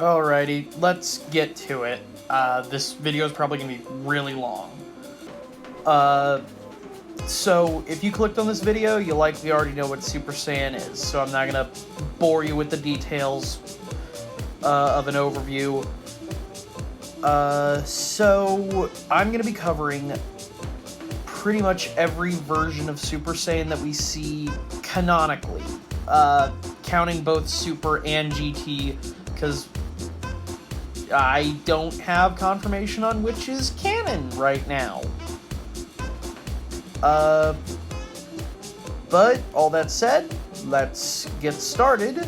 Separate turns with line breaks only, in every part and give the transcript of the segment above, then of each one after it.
Alrighty, let's get to it. This video is probably going to be really long. So if you clicked on this video, you likely already know what Super Saiyan is, so I'm not going to bore you with the details of an overview. So I'm going to be covering pretty much every version of Super Saiyan that we see canonically, counting both Super and GT, because I don't have confirmation on which is canon right now. But all that said, let's get started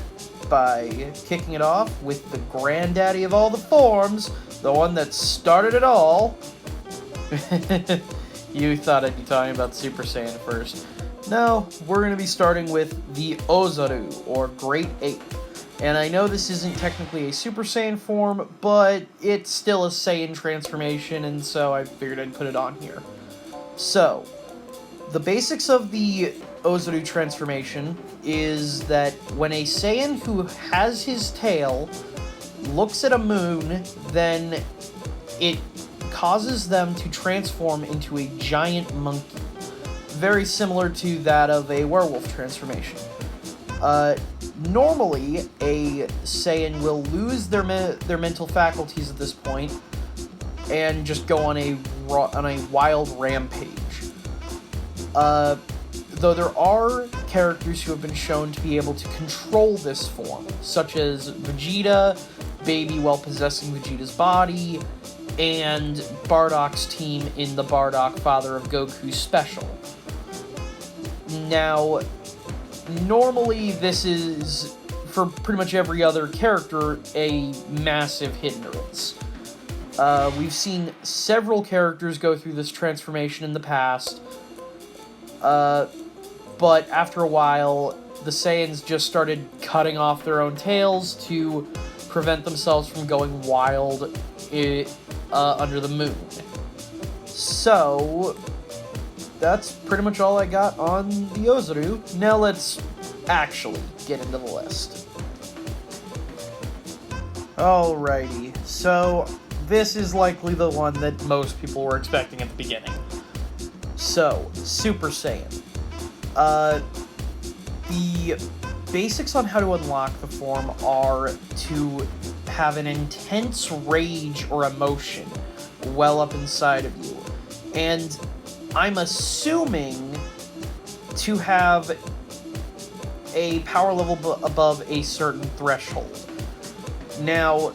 by kicking it off with the granddaddy of all the forms, the one that started it all. You thought I'd be talking about Super Saiyan first. No, we're going to be starting with the Oozaru, or Great Ape. And I know this isn't technically a Super Saiyan form, but it's still a Saiyan transformation, and so I figured I'd put it on here. So, the basics of the Oozaru transformation is that when a Saiyan who has his tail looks at a moon, then it causes them to transform into a giant monkey. Very similar to that of a werewolf transformation. Normally, a Saiyan will lose their mental faculties at this point and just go on a wild rampage. Though there are characters who have been shown to be able to control this form, such as Vegeta, Baby while possessing Vegeta's body, and Bardock's team in the Bardock Father of Goku special. Now, normally this is, for pretty much every other character, a massive hindrance. We've seen several characters go through this transformation in the past, but after a while, the Saiyans just started cutting off their own tails to prevent themselves from going wild under the moon. So, that's pretty much all I got on the Oozaru. Now let's actually get into the list. Alrighty, so this is likely the one that most people were expecting at the beginning. So, Super Saiyan. The basics on how to unlock the form are to have an intense rage or emotion well up inside of you. And I'm assuming to have a power level above a certain threshold. Now,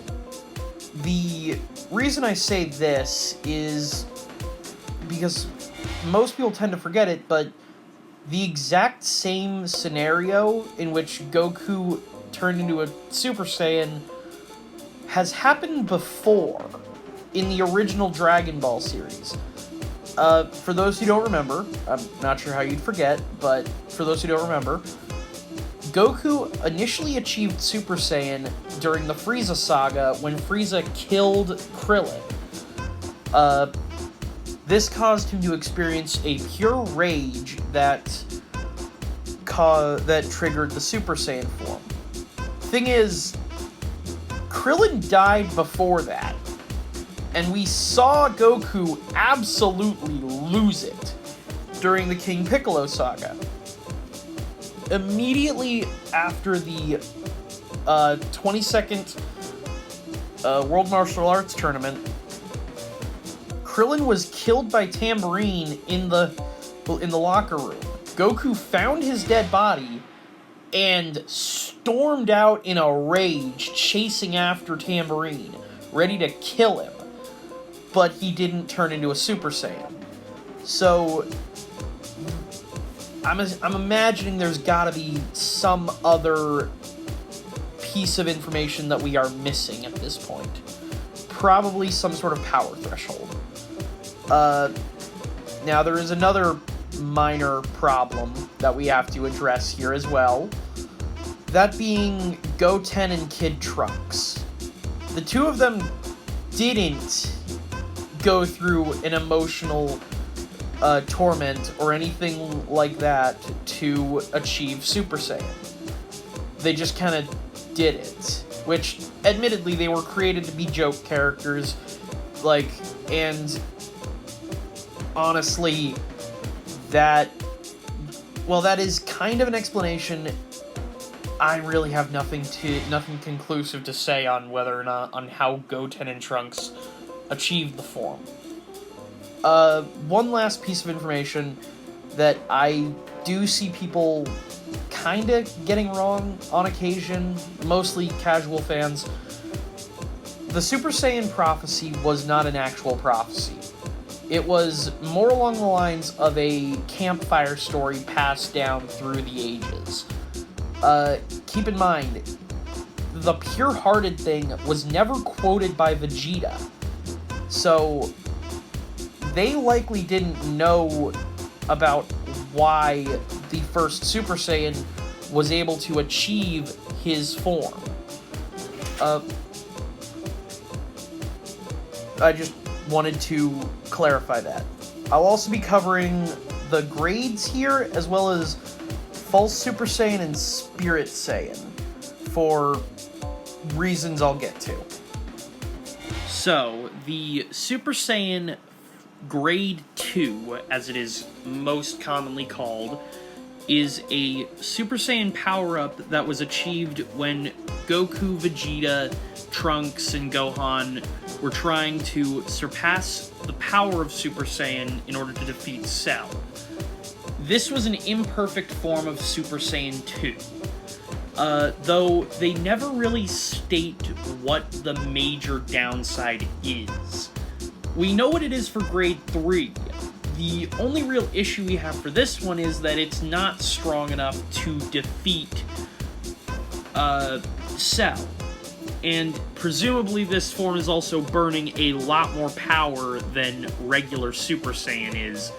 the reason I say this is because most people tend to forget it, but the exact same scenario in which Goku turned into a Super Saiyan has happened before in the original Dragon Ball series. For those who don't remember, I'm not sure how you'd forget, but for those who don't remember, Goku initially achieved Super Saiyan during the Frieza saga when Frieza killed Krillin. This caused him to experience a pure rage that triggered the Super Saiyan form. Thing is, Krillin died before that, and we saw Goku absolutely lose it during the King Piccolo saga. Immediately after the 22nd World Martial Arts Tournament, Krillin was killed by Tambourine in the locker room. Goku found his dead body and stormed out in a rage, chasing after Tambourine, ready to kill him. But he didn't turn into a Super Saiyan. So, I'm imagining there's gotta be some other piece of information that we are missing at this point. Probably some sort of power threshold. Now there is another minor problem that we have to address here as well. That being Goten and Kid Trunks. The two of them didn't go through an emotional torment or anything like that to achieve Super Saiyan. They just kind of did it, which admittedly, they were created to be joke characters, like, and honestly, that is kind of an explanation. I really have nothing conclusive to say on whether or not, on how Goten and Trunks achieved the form. One last piece of information that I do see people kinda getting wrong on occasion, mostly casual fans. The Super Saiyan prophecy was not an actual prophecy. It was more along the lines of a campfire story passed down through the ages. Keep in mind, the pure-hearted thing was never quoted by Vegeta, so they likely didn't know about why the first Super Saiyan was able to achieve his form. I just wanted to clarify that. I'll also be covering the grades here, as well as False Super Saiyan and Spirit Saiyan, for reasons I'll get to. So, the Super Saiyan Grade 2, as it is most commonly called, is a Super Saiyan power-up that was achieved when Goku, Vegeta, Trunks, and Gohan were trying to surpass the power of Super Saiyan in order to defeat Cell. This was an imperfect form of Super Saiyan 2, though they never really state what the major downside is. We know what it is for Grade 3. The only real issue we have for this one is that it's not strong enough to defeat Cell. And presumably this form is also burning a lot more power than regular Super Saiyan is.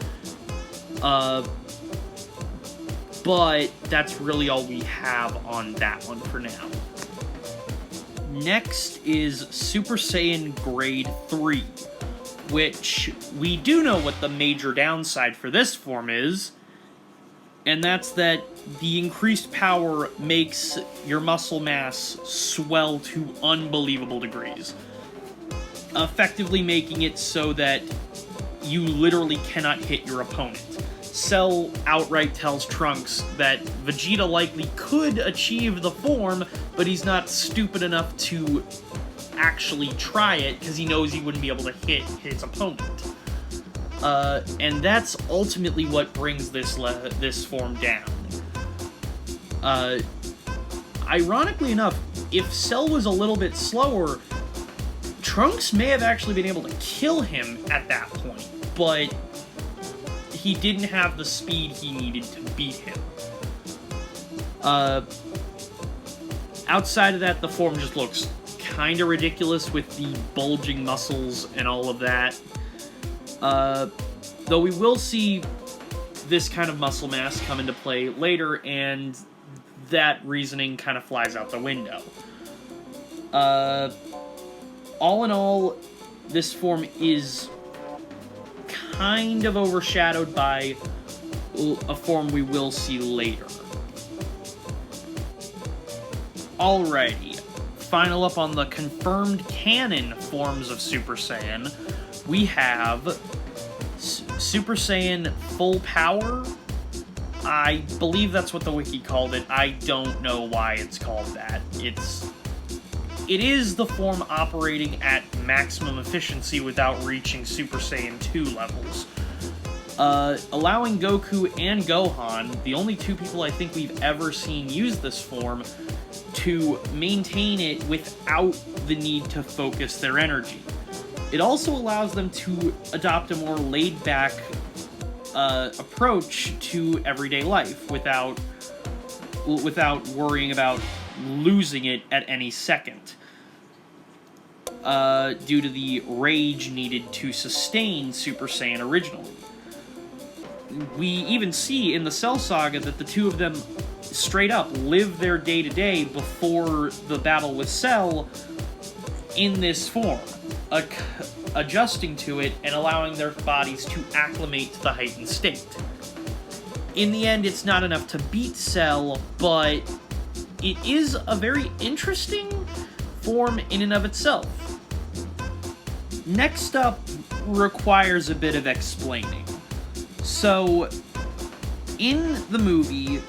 But that's really all we have on that one for now. Next is Super Saiyan Grade 3, which we do know what the major downside for this form is, and that's that the increased power makes your muscle mass swell to unbelievable degrees, effectively making it so that you literally cannot hit your opponent. Cell outright tells Trunks that Vegeta likely could achieve the form, but he's not stupid enough to actually try it because he knows he wouldn't be able to hit his opponent. And that's ultimately what brings this form down. Ironically enough, if Cell was a little bit slower, Trunks may have actually been able to kill him at that point, but he didn't have the speed he needed to beat him. Outside of that, the form just looks kind of ridiculous with the bulging muscles and all of that. Though we will see this kind of muscle mass come into play later, and that reasoning kind of flies out the window. All in all, this form is kind of overshadowed by a form we will see later. Alrighty, final up on the confirmed canon forms of Super Saiyan, we have Super Saiyan Full Power. I believe that's what the wiki called it. I don't know why it's called that. It is the form operating at maximum efficiency without reaching Super Saiyan 2 levels. Allowing Goku and Gohan, the only two people I think we've ever seen use this form, to maintain it without the need to focus their energy. It also allows them to adopt a more laid-back approach to everyday life without worrying about losing it at any second. Due to the rage needed to sustain Super Saiyan originally. We even see in the Cell Saga that the two of them straight up live their day-to-day before the battle with Cell in this form, adjusting to it and allowing their bodies to acclimate to the heightened state. In the end, it's not enough to beat Cell, but it is a very interesting form in and of itself. Next up requires a bit of explaining. So, in the movie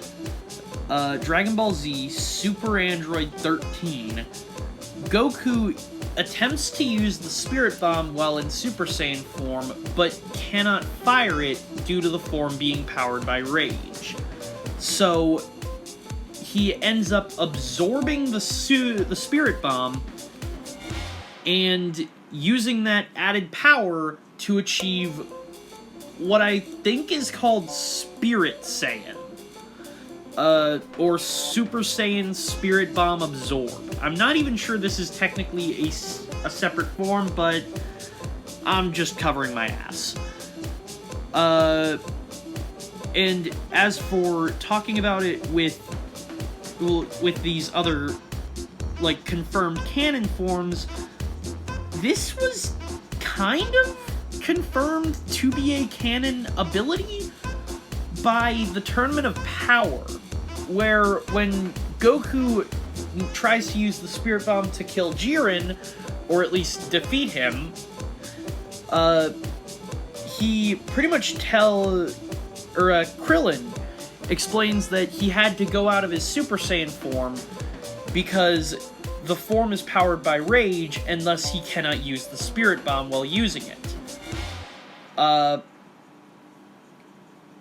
Dragon Ball Z Super Android 13, Goku attempts to use the Spirit Bomb while in Super Saiyan form, but cannot fire it due to the form being powered by rage. So, he ends up absorbing the Spirit Bomb and using that added power to achieve what I think is called Spirit Saiyan. Or Super Saiyan Spirit Bomb Absorb. I'm not even sure this is technically a separate form, but I'm just covering my ass. And as for talking about it with these other, like, confirmed canon forms, this was kind of confirmed to be a canon ability by the Tournament of Power, where when Goku tries to use the Spirit Bomb to kill Jiren, or at least defeat him, he pretty much Krillin explains that he had to go out of his Super Saiyan form because the form is powered by rage, and thus he cannot use the Spirit Bomb while using it.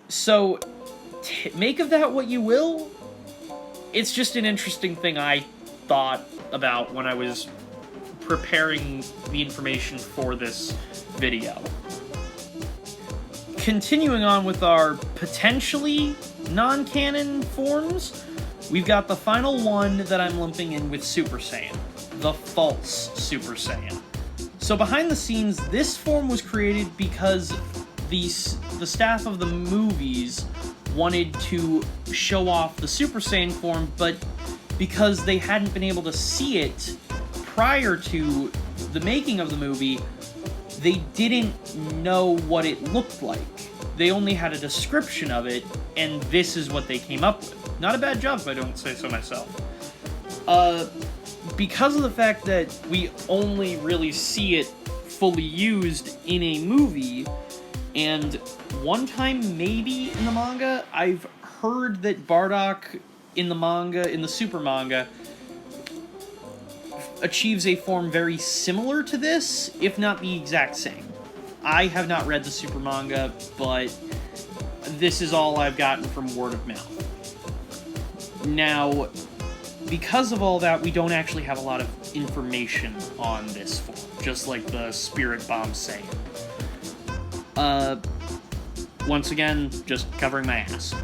So, make of that what you will. It's just an interesting thing I thought about when I was preparing the information for this video. Continuing on with our potentially non-canon forms, we've got the final one that I'm lumping in with Super Saiyan, the false Super Saiyan. So behind the scenes, this form was created because the staff of the movies wanted to show off the Super Saiyan form, but because they hadn't been able to see it prior to the making of the movie, they didn't know what it looked like. They only had a description of it, and this is what they came up with. Not a bad job, if I don't say so myself. Because of the fact that we only really see it fully used in a movie, and one time maybe in the manga, I've heard that Bardock in the Super manga, achieves a form very similar to this, if not the exact same. I have not read the Super manga, but this is all I've gotten from word of mouth. Now, because of all that, we don't actually have a lot of information on this form, just like the Spirit Bomb Saiyan. Once again, just covering my ass.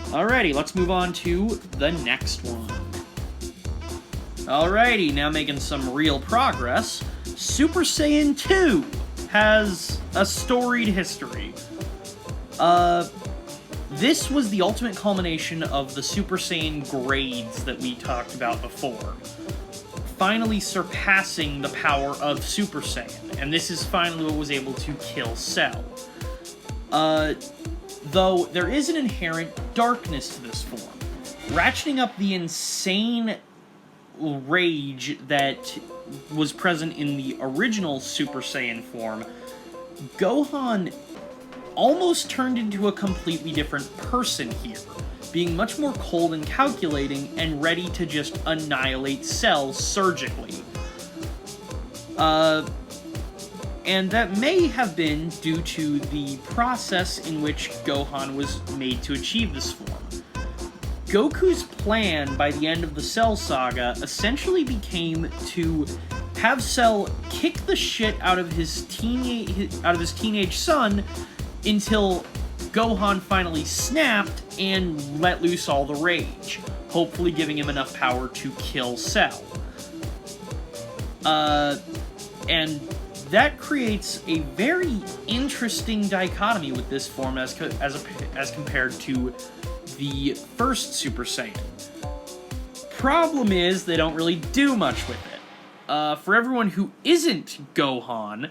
Alrighty, let's move on to the next one. Alrighty, now making some real progress, Super Saiyan 2 has a storied history. This was the ultimate culmination of the Super Saiyan grades that we talked about before, finally surpassing the power of Super Saiyan, and this is finally what was able to kill Cell. Though there is an inherent darkness to this form, ratcheting up the insane rage that was present in the original Super Saiyan form. Gohan almost turned into a completely different person here, being much more cold and calculating and ready to just annihilate Cell surgically. And that may have been due to the process in which Gohan was made to achieve this form. Goku's plan by the end of the Cell saga essentially became to have Cell kick the shit out of his teenage son until Gohan finally snapped and let loose all the rage, hopefully giving him enough power to kill Cell. And that creates a very interesting dichotomy with this form as compared to the first Super Saiyan. Problem is, they don't really do much with it. For everyone who isn't Gohan,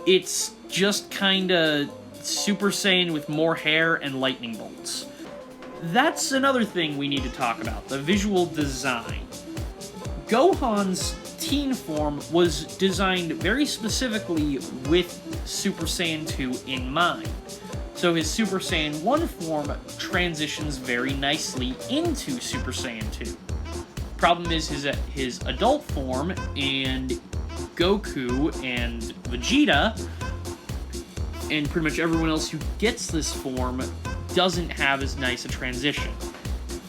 it's just kinda Super Saiyan with more hair and lightning bolts. That's another thing we need to talk about, the visual design. Gohan's teen form was designed very specifically with Super Saiyan 2 in mind. So his Super Saiyan 1 form transitions very nicely into Super Saiyan 2. Problem is his adult form and Goku and Vegeta and pretty much everyone else who gets this form doesn't have as nice a transition.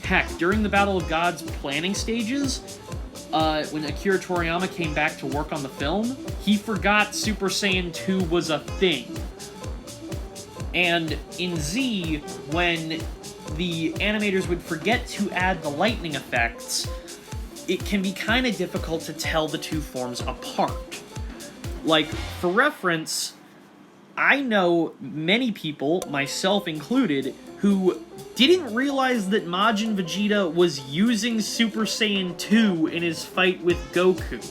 Heck, during the Battle of Gods planning stages, when Akira Toriyama came back to work on the film, he forgot Super Saiyan 2 was a thing. And in Z, when the animators would forget to add the lightning effects, it can be kind of difficult to tell the two forms apart. Like, for reference, I know many people, myself included, who didn't realize that Majin Vegeta was using Super Saiyan 2 in his fight with Goku.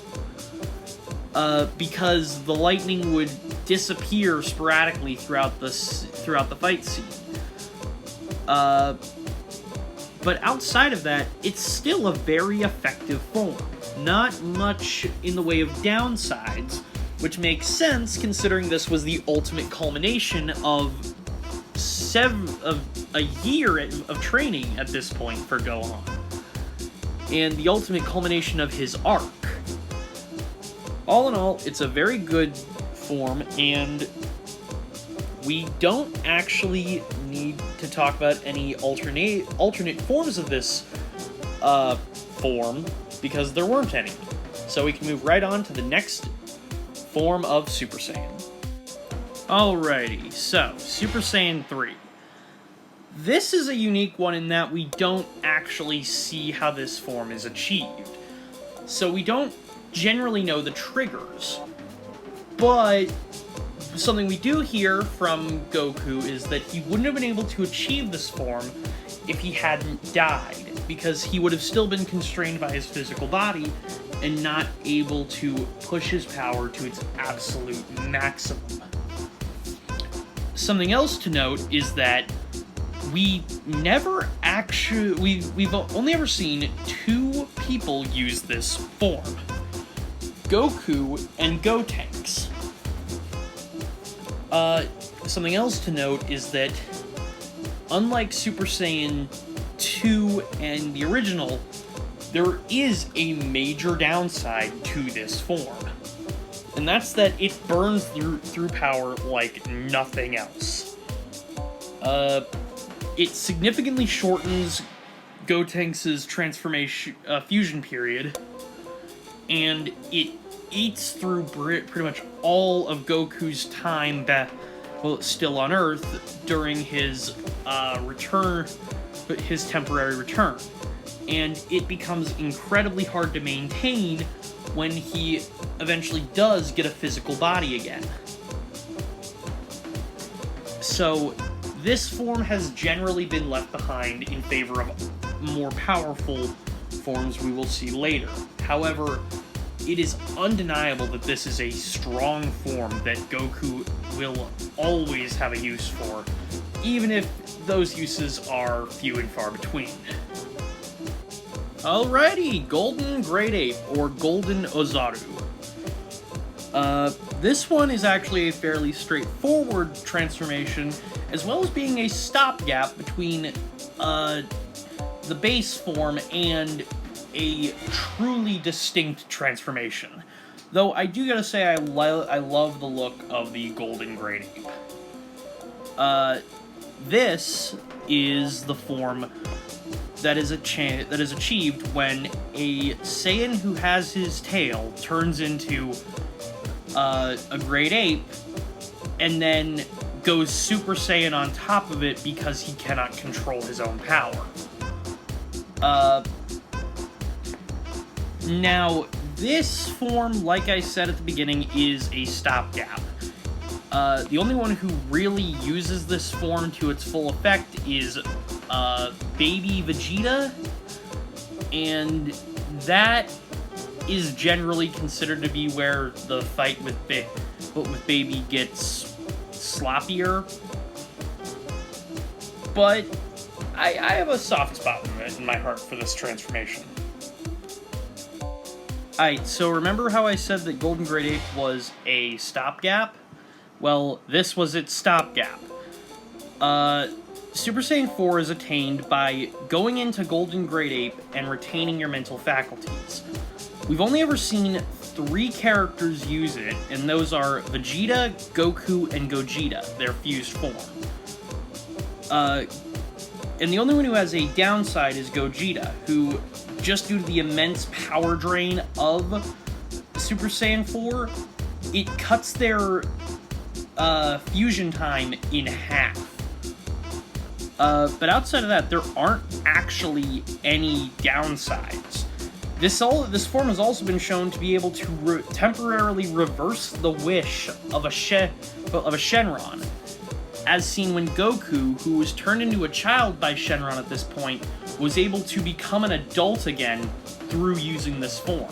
Because the lightning would disappear sporadically throughout the fight scene. But outside of that, it's still a very effective form. Not much in the way of downsides, which makes sense considering this was the ultimate culmination of a year of training at this point for Gohan. And the ultimate culmination of his arc. All in all, it's a very good form, and we don't actually need to talk about any alternate forms of this form, because there weren't any. So we can move right on to the next form of Super Saiyan. Alrighty, so Super Saiyan 3. This is a unique one in that we don't actually see how this form is achieved. So we don't generally know the triggers. But something we do hear from Goku is that he wouldn't have been able to achieve this form if he hadn't died, because he would have still been constrained by his physical body and not able to push his power to its absolute maximum. Something else to note is that we've only ever seen two people use this form. Goku and Gotenks. Something else to note is that, unlike Super Saiyan 2 and the original, there is a major downside to this form. And that's that it burns through power like nothing else. It significantly shortens Gotenks' transformation fusion period, and it eats through pretty much all of Goku's time still on Earth during his his temporary return. And it becomes incredibly hard to maintain when he eventually does get a physical body again. So this form has generally been left behind in favor of more powerful forms we will see later. However, it is undeniable that this is a strong form that Goku will always have a use for, even if those uses are few and far between. Alrighty, Golden Great Ape, or Golden Oozaru. This one is actually a fairly straightforward transformation, as well as being a stopgap between the base form and a truly distinct transformation. Though I do gotta say I love the look of the Golden Great Ape. This is the form that is achieved when a Saiyan who has his tail turns into a Great Ape and then goes Super Saiyan on top of it because he cannot control his own power. Now, this form, like I said at the beginning, is a stopgap. The only one who really uses this form to its full effect is Baby Vegeta, and that is generally considered to be where the fight with Baby gets sloppier. But I have a soft spot in my heart for this transformation. Alright, so remember how I said that Golden Great Ape was a stopgap? Well, this was its stopgap. Super Saiyan 4 is attained by going into Golden Great Ape and retaining your mental faculties. We've only ever seen 3 characters use it, and those are Vegeta, Goku, and Gogeta, their fused form. And the only one who has a downside is Gogeta, who, just due to the immense power drain of Super Saiyan 4, it cuts their fusion time in half. But outside of that, there aren't actually any downsides. This form has also been shown to be able to temporarily reverse the wish of a Shenron, as seen when Goku, who was turned into a child by Shenron at this point, was able to become an adult again through using this form.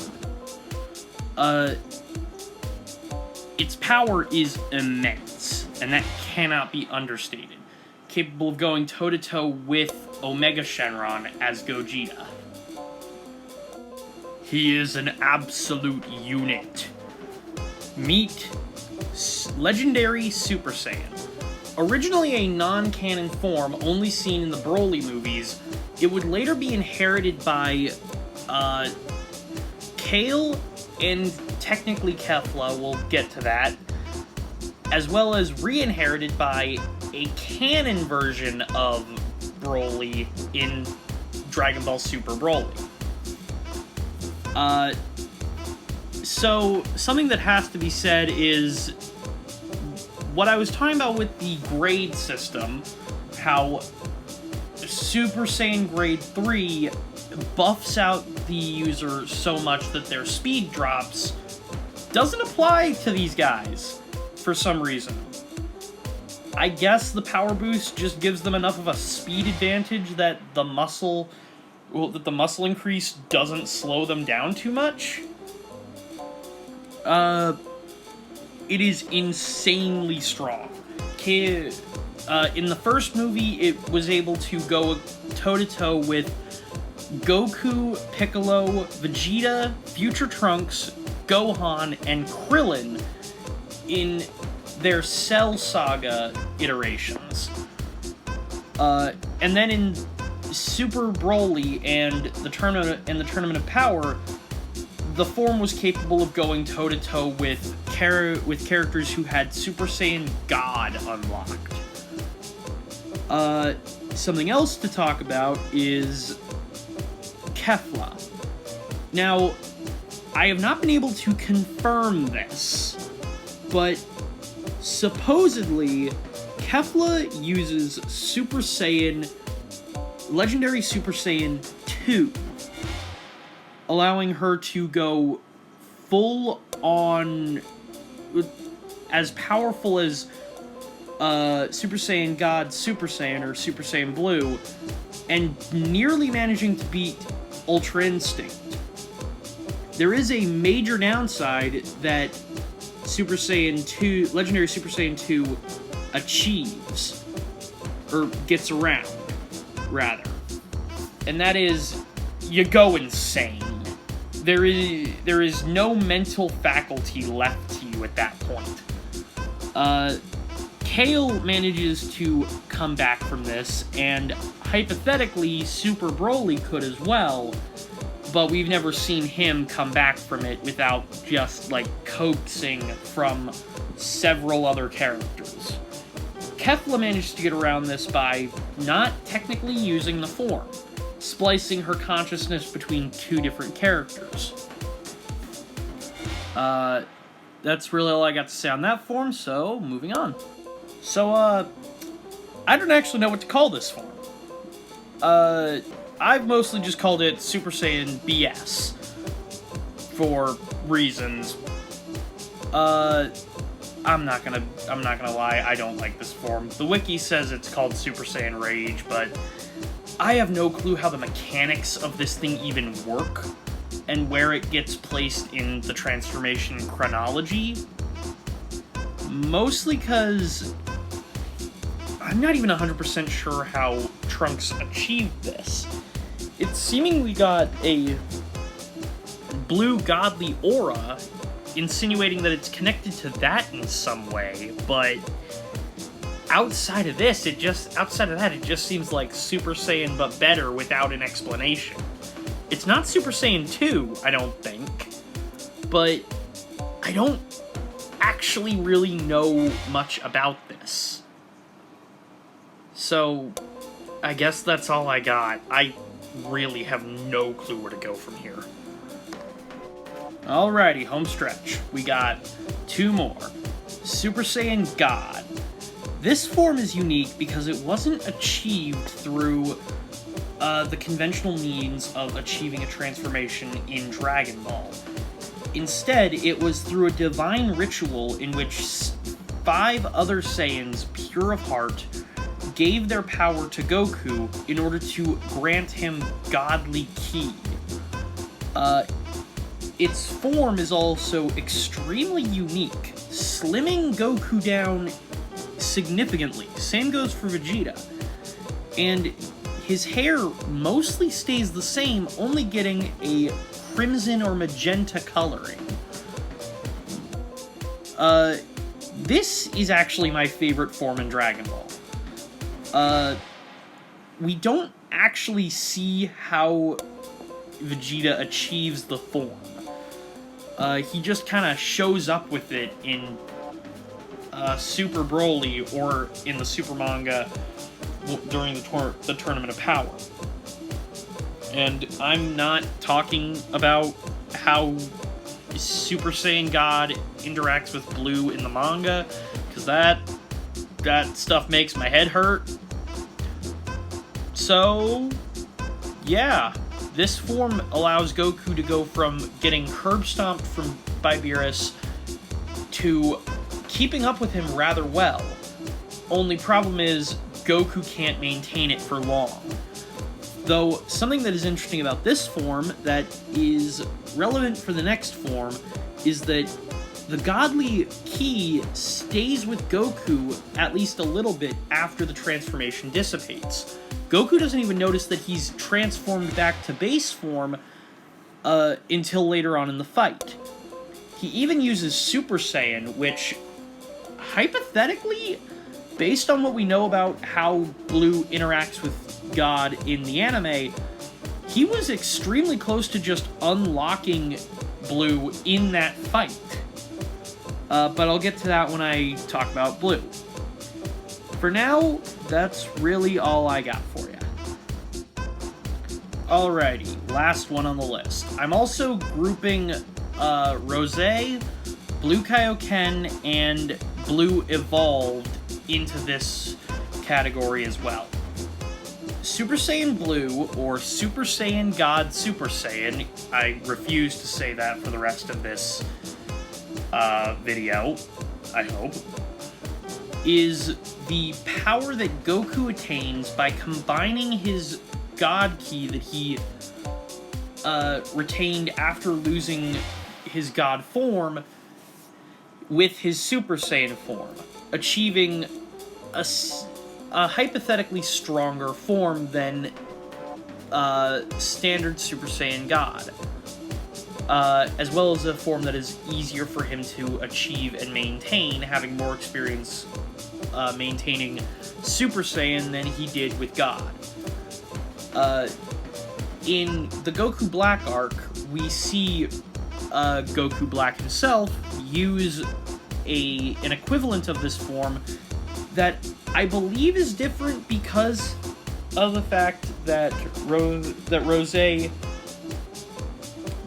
Its power is immense, and that cannot be understated. Capable of going toe-to-toe with Omega Shenron as Gogeta. He is an absolute unit. Meet Legendary Super Saiyan. Originally a non-canon form only seen in the Broly movies, it would later be inherited by Kale and technically Kefla, we'll get to that, as well as re-inherited by a canon version of Broly in Dragon Ball Super Broly. So, something that has to be said is what I was talking about with the grade system, how Super Saiyan Grade 3 buffs out the user so much that their speed drops, doesn't apply to these guys for some reason. I guess the power boost just gives them enough of a speed advantage that the muscle increase doesn't slow them down too much. It is insanely strong. In the first movie, it was able to go toe-to-toe with Goku, Piccolo, Vegeta, Future Trunks, Gohan, and Krillin in their Cell Saga iterations. And then in Super Broly and the Tournament of Power, the form was capable of going toe-to-toe with characters who had Super Saiyan God unlocked. Something else to talk about is Kefla. Now, I have not been able to confirm this, but supposedly Kefla uses Legendary Super Saiyan 2, allowing her to go full on as powerful as Super Saiyan God Super Saiyan or Super Saiyan Blue, and nearly managing to beat Ultra Instinct. There is a major downside that Legendary Super Saiyan 2 achieves, or gets around, rather. And that is, you go insane. There is no mental faculty left to you at that point. Kale manages to come back from this, and hypothetically, Super Broly could as well, but we've never seen him come back from it without just, coaxing from several other characters. Kefla managed to get around this by not technically using the form, splicing her consciousness between 2 different characters. That's really all I got to say on that form, so moving on. So, I don't actually know what to call this form. I've mostly just called it Super Saiyan BS for reasons. I'm not gonna lie, I don't like this form. The wiki says it's called Super Saiyan Rage, but I have no clue how the mechanics of this thing even work, and where it gets placed in the transformation chronology. Mostly because I'm not even 100% sure how Trunks achieved this. It seemingly got a
blue godly aura, insinuating that it's connected to that in some way, but outside of that, it just seems like Super Saiyan but better without an explanation. It's not Super Saiyan 2, I don't think, but I don't actually really know much about this. So, I guess that's all I got. I really have no clue where to go from here. Alrighty, home stretch. We got 2 more. Super Saiyan God. This form is unique because it wasn't achieved through the conventional means of achieving a transformation in Dragon Ball. Instead, it was through a divine ritual in which 5 other Saiyans, pure of heart, gave their power to Goku in order to grant him godly ki. Its form is also extremely unique, slimming Goku down significantly. Same goes for Vegeta. And his hair mostly stays the same, only getting a crimson or magenta coloring. This is actually my favorite form in Dragon Ball. We don't actually see how Vegeta achieves the form. He just kind of shows up with it in Super Broly or in the Super manga during the Tournament of Power. And I'm not talking about how Super Saiyan God interacts with Blue in the manga, because that stuff makes my head hurt. So, yeah, this form allows Goku to go from getting curb stomped by Beerus to keeping up with him rather well. Only problem is, Goku can't maintain it for long. Though, something that is interesting about this form that is relevant for the next form is that the godly ki stays with Goku at least a little bit after the transformation dissipates. Goku doesn't even notice that he's transformed back to base form until later on in the fight. He even uses Super Saiyan, which, hypothetically, based on what we know about how Blue interacts with God in the anime, he was extremely close to just unlocking Blue in that fight. But I'll get to that when I talk about Blue. For now, that's really all I got for you. Alrighty, last one on the list. I'm also grouping Rose, Blue Kaioken, and Blue Evolved into this category as well. Super Saiyan Blue, or Super Saiyan God Super Saiyan, I refuse to say that for the rest of this video, I hope, is the power that Goku attains by combining his God Ki that he retained after losing his God form with his Super Saiyan form, achieving a hypothetically stronger form than standard Super Saiyan God, as well as a form that is easier for him to achieve and maintain, having more experience maintaining Super Saiyan than he did with God. In the Goku Black arc, we see Goku Black himself use an equivalent of this form that I believe is different because of the fact that Rose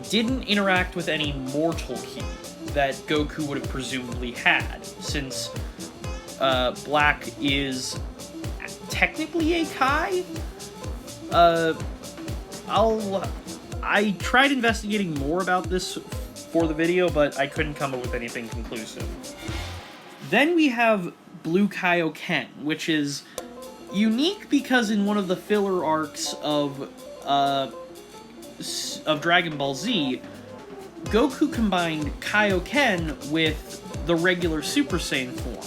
didn't interact with any mortal ki that Goku would have presumably had, since Black is technically a Kai. I tried investigating more about this for the video, but I couldn't come up with anything conclusive. Then we have Blue Kaioken, which is unique because in one of the filler arcs of Dragon Ball Z, Goku combined Kaioken with the regular Super Saiyan form.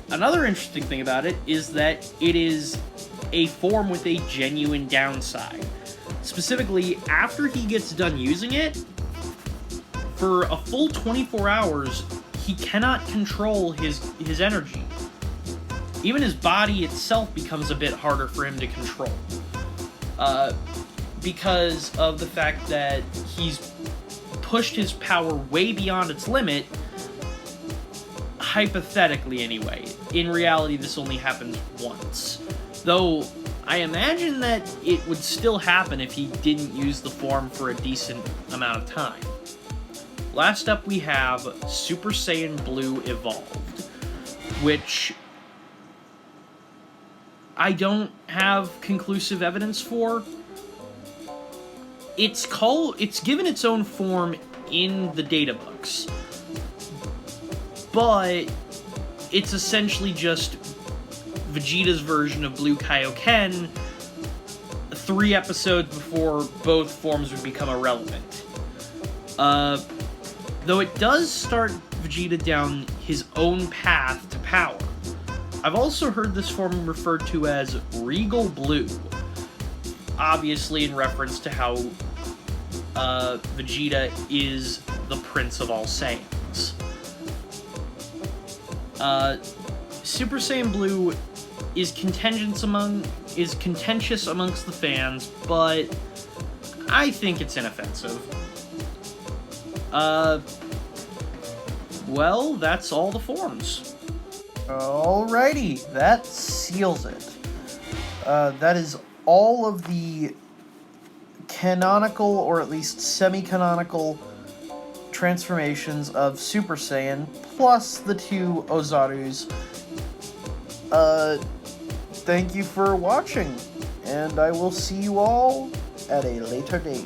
Another interesting thing about it is that it is a form with a genuine downside. Specifically, after he gets done using it, for a full 24 hours, he cannot control his energy. Even his body itself becomes a bit harder for him to control. Because of the fact that he's pushed his power way beyond its limit, hypothetically anyway. In reality, this only happens once. Though, I imagine that it would still happen if he didn't use the form for a decent amount of time. Last up we have Super Saiyan Blue Evolved, which I don't have conclusive evidence for. It's given its own form in the data books, but it's essentially just Vegeta's version of Blue Kaioken 3 episodes before both forms would become irrelevant. Though it does start Vegeta down his own path to power. I've also heard this form referred to as Regal Blue, obviously in reference to how Vegeta is the Prince of all Saiyans. Super Saiyan Blue is contentious amongst the fans, but I think it's inoffensive. Well, that's all the forms.
Alrighty, that seals it. That is all of the canonical, or at least semi-canonical, transformations of Super Saiyan, plus the 2 Oozarus. Thank you for watching, and I will see you all at a later date.